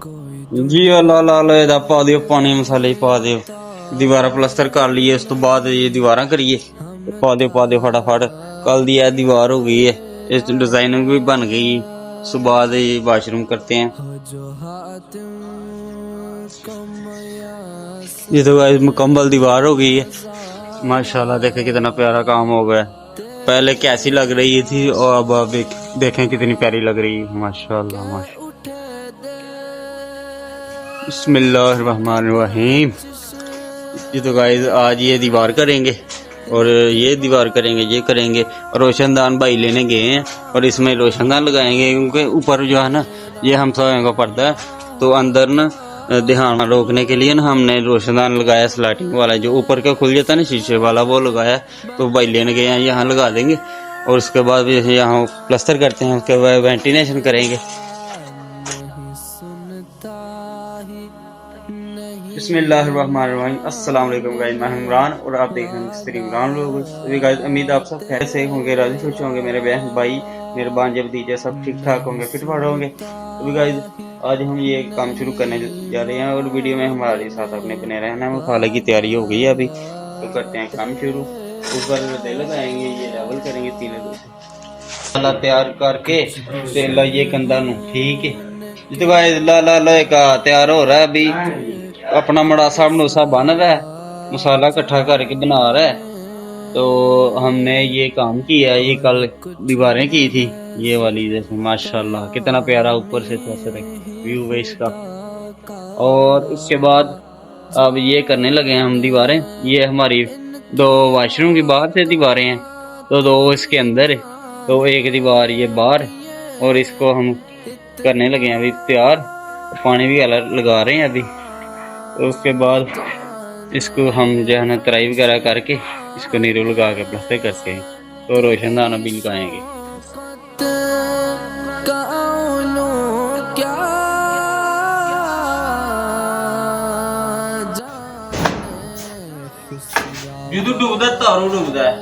जी ला ला लो ਇਹਦਾ ਪਾ ਦਿਓ ਪਾਣੀ ਮਸਾਲੇ ਪਾ ਦਿਓ दीवारा प्लस्तर कर लिए उस तो बाद ये दीवारा करिए पा दियो फटाफट कल दी है दीवार हो गई है इस डिजाइनिंग भी बन गई उसके बाद ये वाशरूम करते हैं। ये तो मुकम्मल दीवार हो गई है माशाल्लाह देखें कितना प्यारा काम हो गया। पहले कैसी लग रही थी और अब देखें कितनी प्यारी लग रही है माशाल्लाह माशाल्लाह। बिस्मिल्लाहिर्रहमानिर्रहीम। ये तो गाइस आज ये दीवार करेंगे और ये दीवार करेंगे ये करेंगे रोशनदान भाई लेने गए हैं और इसमें रोशनदान लगाएंगे क्योंकि ऊपर जो है ना ये हम सब का पर्दा है तो अंदर ना ध्यान रोकने के लिए ना हमने रोशनदान लगाया स्लाइडिंग वाला जो ऊपर का खुल जाता है ना शीशे वाला वो लगाया तो भाई लेने गए हैं यहाँ लगा देंगे और उसके बाद यहाँ प्लस्तर करते हैं उसके बाद वेंटिलेशन करेंगे। बिस्मिल्लाहिर्रहमानिर्रहीम। अस्सलाम वालेकुम गाइस, मैं इमरान और आप देख रहे हैं मिस्टर इमरान लोग। गाइस उम्मीद आप सब खैर से होंगे, राजी खुश होंगे, मेरे बहन भाई मेरे भांजे भतीजे सब ठीक ठाक होंगे, फिट फाट होंगे। तो गाइस आज हम ये काम शुरू करने जा रहे हैं और वीडियो में हमारे साथ अपने बने रहना है। खाने की तैयारी हो गई है अभी तो करते हैं काम शुरू। ऊपर दे लगाएंगे, ये लेवल करेंगे तीन वाला तैयार करके तेल ये कंधा ठीक है। तो गाइस ला का तैयार हो रहा है अभी अपना मड़ासा मनोसा बन रहा है, मसाला इकट्ठा करके बना रहा है। तो हमने ये काम किया, ये कल दीवारें की थी ये वाली, जैसे माशाल्लाह कितना प्यारा ऊपर से व्यू है इसका। और उसके बाद अब ये करने लगे हैं हम दीवारें। ये हमारी दो वाशरूम की बाहर से दीवारें हैं तो दो इसके अंदर है, तो एक दीवार ये बाहर और इसको हम करने लगे हैं अभी तैयार। पानी भी लगा रहे हैं अभी। तो उसके बाद इसको हम जो है ना तराई वगैरह करके इसको नीरू लगा के प्लास्टर करके तो रोशनदान भी लगाएंगे। जो डूबदा तारू डूबदा है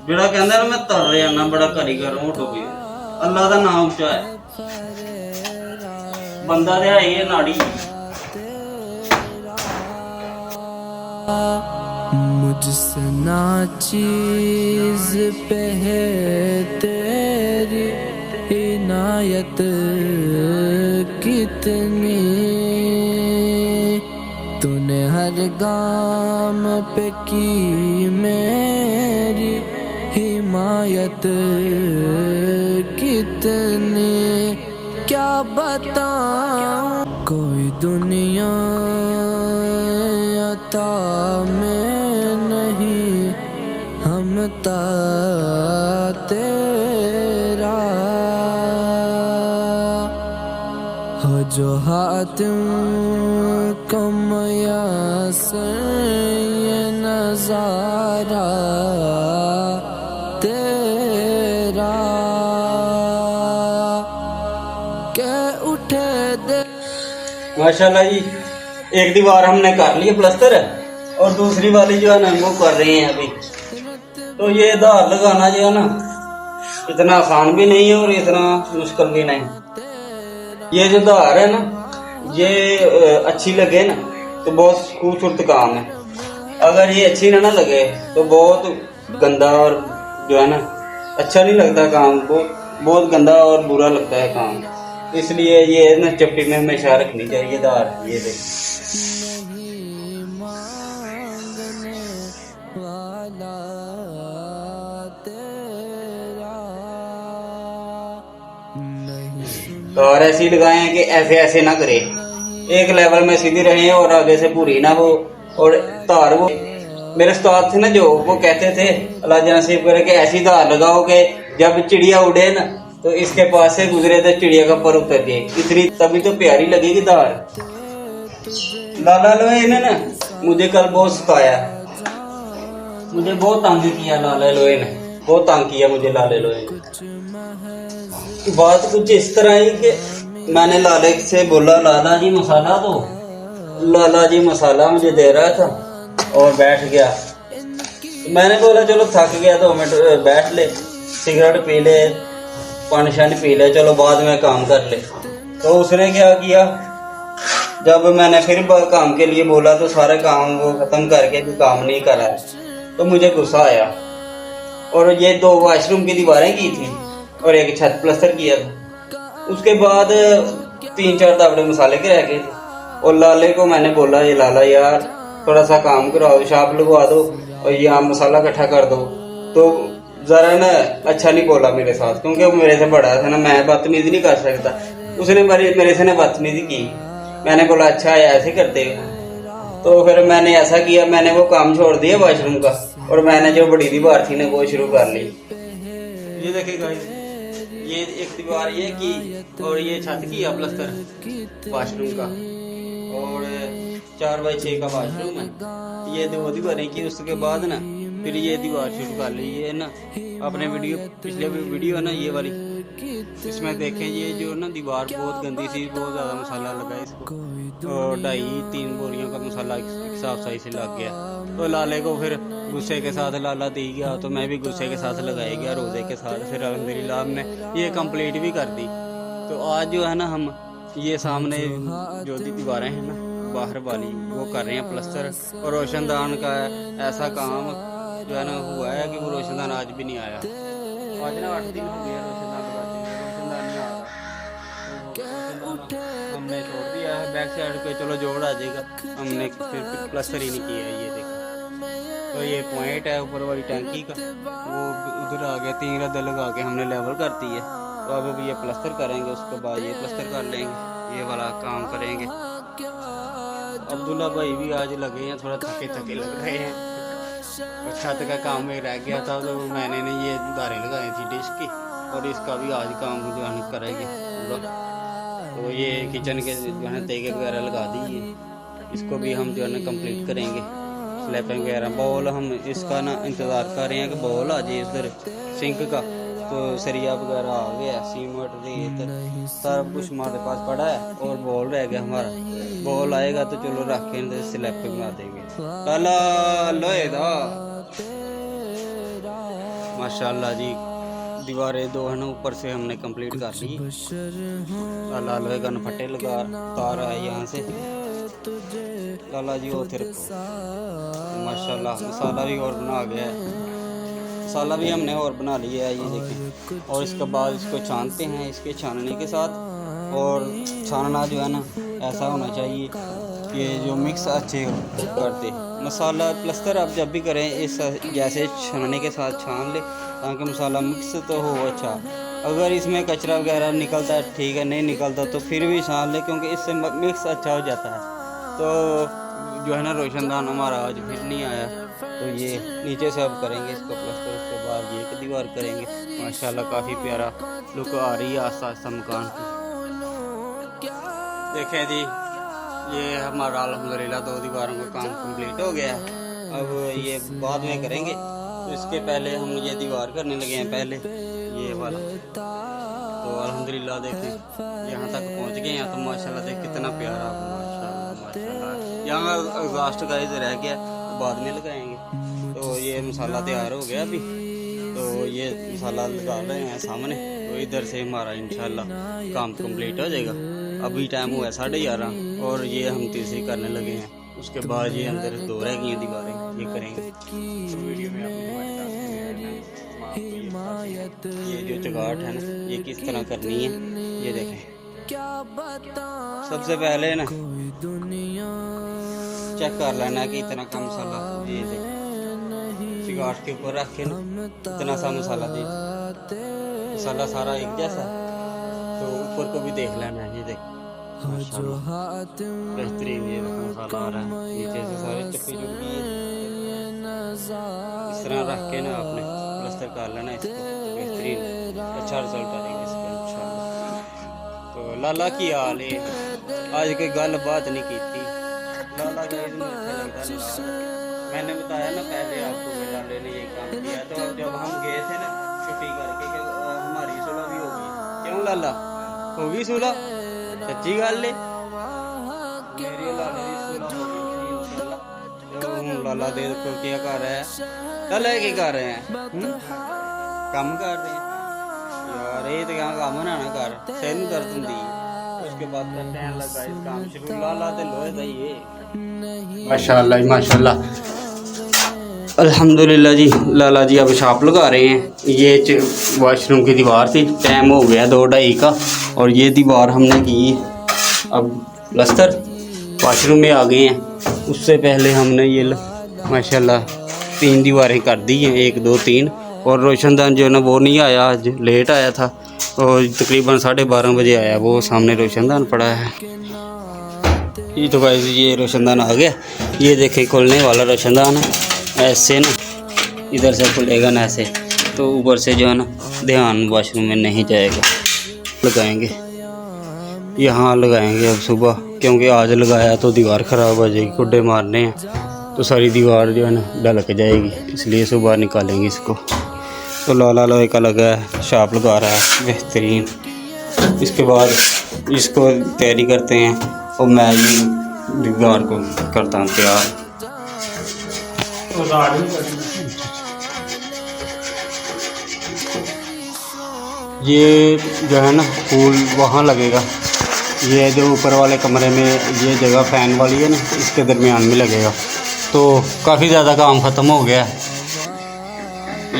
जेड़ा कहंदा ना मैं तर रहा ना बड़ा कारीगर हूं डूब गया। अल्लाह का नाम उच्चा है, बंदा ते है ही नाड़ी। मुझसे ना चीज पे है तेरी इनायत कितनी, तूने हर गाम पे की मेरी हिमायत कितनी, क्या बताऊं कोई दुनिया अता में नहीं हमता तेरा हो जो हातिम कमया से ये नजारा तेरा के उठे दे। माशाल्लाह जी एक दीवार हमने कर ली प्लास्टर और दूसरी वाली जो है ना वो कर रहे हैं अभी। तो ये धार लगाना जो है ना इतना आसान भी नहीं है और इतना मुश्किल भी नहीं। ये जो धार है ना ये अच्छी लगे ना तो बहुत खूबसूरत काम है, अगर ये अच्छी ना लगे तो बहुत गंदा और जो है ना अच्छा नहीं लगता काम, बहुत गंदा और बुरा लगता है काम। इसलिए ये ना चप्पी में हमेशा रखनी चाहिए धार। ये देख तो और ऐसी लगाए कि ऐसे ऐसे ना करे, एक लेवल में सीधी रहे और आगे से पूरी ना हो। और धार वो मेरे उस्ताद थे ना जो वो कहते थे अल्लाह नसीब करे कि ऐसी धार लगाओ कि जब चिड़िया उड़े ना तो इसके पास से गुजरे तो चिड़िया का पर उतर गए, इतनी तभी तो प्यारी लगेगी धार। लाला लोहे ने ना मुझे कल बहुत सताया, मुझे बहुत तंग किया लाला लोहे ने, बहुत तंग किया मुझे लाले लोहे ने। बात कुछ इस तरह ही कि मैंने लाले से बोला लाला जी मसाला दो, लाला जी मसाला मुझे दे रहा था और बैठ गया। मैंने बोला चलो थक गया 2 मिनट बैठ ले, सिगरेट पी ले, पानी शानी पी ले, चलो बाद में काम कर ले। तो उसने क्या किया जब मैंने फिर काम के लिए बोला तो सारे काम वो खत्म करके भी काम नहीं कर रहा है, तो मुझे गुस्सा आया और ये 2 वॉशरूम की दीवारें की थी और एक छत प्लस्तर किया था। उसके बाद 3-4 दावड़े मसाले के रह गए थे और लाले को मैंने बोला, ये लाला यार थोड़ा सा काम कराओ, शाप लगवा दो और यहाँ मसाला इकट्ठा कर दो। तो जरा ना अच्छा नहीं बोला मेरे साथ, क्योंकि वो मेरे से बड़ा था ना, मैं बदतमीजी नहीं कर सकता। उसने मेरे से ना बदतमीजी की। मैंने बोला अच्छा ऐसे करते हो, तो फिर मैंने ऐसा किया, मैंने वो काम छोड़ दिया वॉशरूम का और मैंने जो बड़ी दीवार थी ना वो शुरू कर ली। ये देखिएगा, ये एक दीवार ये की और ये छत की प्लस्तर वॉशरूम का, और 4x6 का वॉशरूम है। ये 2 दीवारें की। उसके बाद ना फिर ये दीवार शुरू कर ली। ये ना अपने पिछले वीडियो है ना ये वाली, इसमें देखें ये जो ना दीवार बहुत गंदी थी, बहुत ज़्यादा मसाला लगा इसको और 2.5-3 बोरियों का मसाला साफ सही से लग गया। तो लाले को फिर गुस्से के साथ लाला दे गया, तो मैं भी गुस्से के साथ लगाया गया रोज़े के साथ। फिर अल्हम्दुलिल्लाह हमने ये कंप्लीट भी कर दी। तो आज जो है ना हम ये सामने जो दीवारें हैं ना बाहर वाली वो कर रहे हैं प्लस्तर, और रोशनदान का ऐसा काम जो है ना हुआ है कि वो रोशनदान आज भी नहीं आया। आज ना 8 दिन हो गए रोशनदान लगाते हैं, रोशनदान नहीं आ रहा। तो रोशनदान हमने छोड़ दिया है बैक साइड पे, चलो जोड़ आ जाएगा। हमने फिर प्लस्तर ही नहीं किया है। ये देखो, तो ये पॉइंट है ऊपर वाली टैंकी का, वो उधर आ गया। 3 रद्दे लगा के हमने लेवल कर दी है। तो अब ये प्लस्तर करेंगे, उसके बाद ये प्लस्तर कर लेंगे, ये वाला काम करेंगे। अब्दुल्ला भाई भी आज लगे हैं, थोड़ा थके लग रहे हैं। और छत का काम में रह गया था, तो मैंने ने ये धारें लगाई थी डिश की, और इसका भी आज काम जो है करेंगे पूरा। तो ये किचन के जो है तेगे वगैरह लगा दी, इसको भी हम जो है ना कंप्लीट करेंगे। स्लैबिंग वगैरह, बॉल हम इसका ना इंतज़ार कर रहे हैं कि बॉल आ जाए इधर सिंक का। तो सरिया वगैरह आ गया, सीमेंट रेत सारा कुछ हमारे पास पड़ा है, और बॉल रह गया हमारा। बॉल आएगा तो चलो रख के स्लैब पे बना देंगे। लाला लोहे दा माशाल्लाह जी, दीवारें 2 है ना ऊपर से हमने कंप्लीट कर ली। लाला लोहे का फट्टे लगा, तार है यहाँ से। लाला जी वो थे माशाल्लाह, मसाला भी और बना गया है। मसाला भी हमने और बना लिया है, ये देखें। और इसके बाद इसको छानते हैं, इसके छानने के साथ, और छानना जो है ना ऐसा होना चाहिए कि जो मिक्स अच्छे कर दे। मसाला प्लस्तर आप जब भी करें इस जैसे छानने के साथ छान ले, ताकि मसाला मिक्स तो हो अच्छा। अगर इसमें कचरा वगैरह निकलता है ठीक है, नहीं निकलता तो फिर भी छान ले, क्योंकि इससे मिक्स अच्छा हो जाता है। तो जो है ना रोशनदान हमारा आज फिर नहीं आया, तो ये नीचे से अब करेंगे इसको प्लस्तर। उसके बाद ये एक दीवार करेंगे। माशाल्लाह काफ़ी प्यारा लुक आ रही है आस्ता आस्ता मकान की। देखें जी, ये हमारा अल्हम्दुलिल्लाह 2 दीवारों का काम कंप्लीट हो गया है। अब ये बाद में करेंगे, तो इसके पहले हम ये दीवार करने लगे हैं पहले ये वाला। तो अल्हम्दुलिल्लाह देखें यहाँ तक पहुँच गए हैं। तो माशाल्लाह देख कितना प्यारा, माशाल्लाह। यहाँ एग्जॉस्ट का रह गया, बाद में लगाएंगे। तो ये मसाला तैयार हो गया अभी, तो ये मसाला लगा रहे हैं सामने। तो इधर से हमारा इंशाल्लाह काम कंप्लीट हो जाएगा। अभी टाइम हुआ है 11:30 और ये हम तीसरी करने लगे हैं। उसके बाद ये अंदर 2 रह गई हैं दीवारें, ये करेंगे। तो वीडियो में ये जो चगाट है ना ये किस तरह करनी है, ये देखें। सबसे पहले ना चेक कर लेना कि इतना कम मसाला, ये देखें चिगाट के ऊपर रख के ना इतना सा मसाला दे, मसाला सारा एक जैसा। तो ऊपर को भी देख लेना है, ये देख बेहतरीन ये मसाला आ रहा है। नीचे से सारे चप्पी चुप्पी इस तरह रख के ना आपने प्लस्तर कर लेना इसको, बेहतरीन अच्छा रिजल्ट आएगा इसका इंशाल्लाह। तो लाला की हाल है, आज कोई गल बात नहीं की थी। लाला का अच्छा लगता है। मैंने बताया ना पहले आपको कि लाले ने ये काम किया। तो जब हम गए थे ना छुट्टी करके कि हमारी सुलह भी हो गई। क्यों लाला हो गई सुलह? सच्ची गल है, मेरी लाले की सुलह हो गई इंशाल्लाह। तो हम लाला दे को क्या कर रहे हैं, लाला क्या कर रहे हैं? काम कर रहे हैं यार। ये तो क्या काम ना कर, सिर में दर्द होंगी, कुछ उसके बाद करते हैं लगा इस काम शुरू। लाला दे लोहे दा ये माशाल्लाह जी माशाल्लाह। अल्हम्दुलिल्लाह जी। लाला जी अब छाप लगा रहे हैं। ये वॉशरूम की दीवार थी, टाइम हो गया 2-2:30 का, और ये दीवार हमने की अब प्लस्तर। वॉशरूम में आ गए हैं, उससे पहले हमने ये माशाल्लाह 3 दीवारें कर दी हैं, 1 2 3। और रोशनदान जो है ना वो नहीं आया, आज लेट आया था और तकरीबन 12:30 बजे आया। वो सामने रोशनदान पड़ा है। ये तो गाइस ये रोशनदान आ गया। ये देखे खुलने वाला रोशनदान है, ऐसे ना इधर से खुलेगा ना ऐसे, तो ऊपर से जो है ना ध्यान वॉशरूम में नहीं जाएगा। लगाएंगे यहाँ लगाएंगे अब सुबह, क्योंकि आज लगाया तो दीवार ख़राब हो जाएगी। कुड्डे मारने हैं तो सारी दीवार जो है ना ढलक जाएगी, इसलिए सुबह निकालेंगे इसको। तो लाला लोहे का लगा है, शाप लगा रहा है बेहतरीन। इसके बाद इसको तैयारी करते हैं और मैं ये दीवार को करता हूँ तैयार। ये जो है ना फूल वहाँ लगेगा, ये जो ऊपर वाले कमरे में ये जगह फ़ैन वाली है ना, इसके दरमियान में लगेगा। तो काफ़ी ज़्यादा काम ख़त्म हो गया है।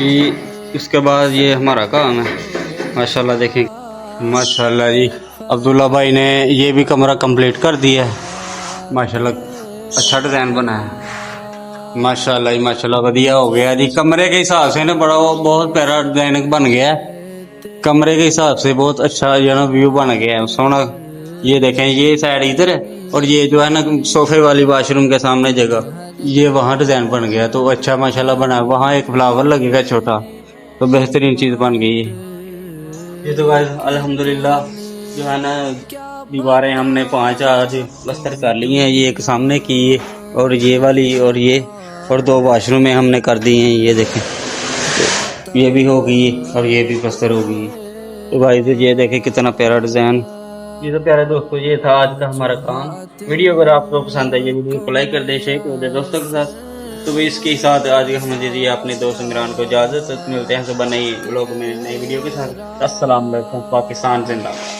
ये इसके बाद ये हमारा काम है। माशाल्लाह देखें, माशाल्लाह जी अब्दुल्ला भाई ने ये भी कमरा कंप्लीट कर दिया है। माशाल्लाह अच्छा डिज़ाइन बना है। माशाल्लाह जी माशाल्लाह बढ़िया हो गया जी। कमरे के हिसाब से ना बड़ा बहुत प्यारा डिज़ाइन बन गया है। कमरे के हिसाब से बहुत अच्छा जो है ना व्यू बन गया है, सोना। ये देखें, ये साइड इधर है और ये जो है ना सोफे वाली वॉशरूम के सामने जगह, ये वहाँ डिज़ाइन बन गया। तो अच्छा माशाल्लाह बना है। वहाँ एक फ्लावर लगेगा छोटा, तो बेहतरीन चीज़ बन गई है। ये तो गाइस अल्हम्दुलिल्लाह जो है ना दीवारें हमने 5 आज प्लस्तर कर ली हैं। ये एक सामने की है और ये वाली और ये, और 2 वॉशरूम में हमने कर दी हैं। ये देखें, तो ये भी हो गई और ये भी प्लस्तर हो गई। तो भाई तो ये देखें कितना प्यारा डिज़ाइन। ये तो प्यारे दोस्तों, ये था आज का हमारा काम। वीडियो अगर आपको पसंद आई, ये वीडियो को लाइक कर दे, शेयर कर दे दोस्तों के साथ। तो भी इसके साथ आज हमें दे दिए अपने दोस्त इमरान को इजाज़त। मिलते हैं सुबह नई व्लॉग में नई वीडियो के साथ। अस्सलाम वालेकुम। पाकिस्तान जिंदाबाद।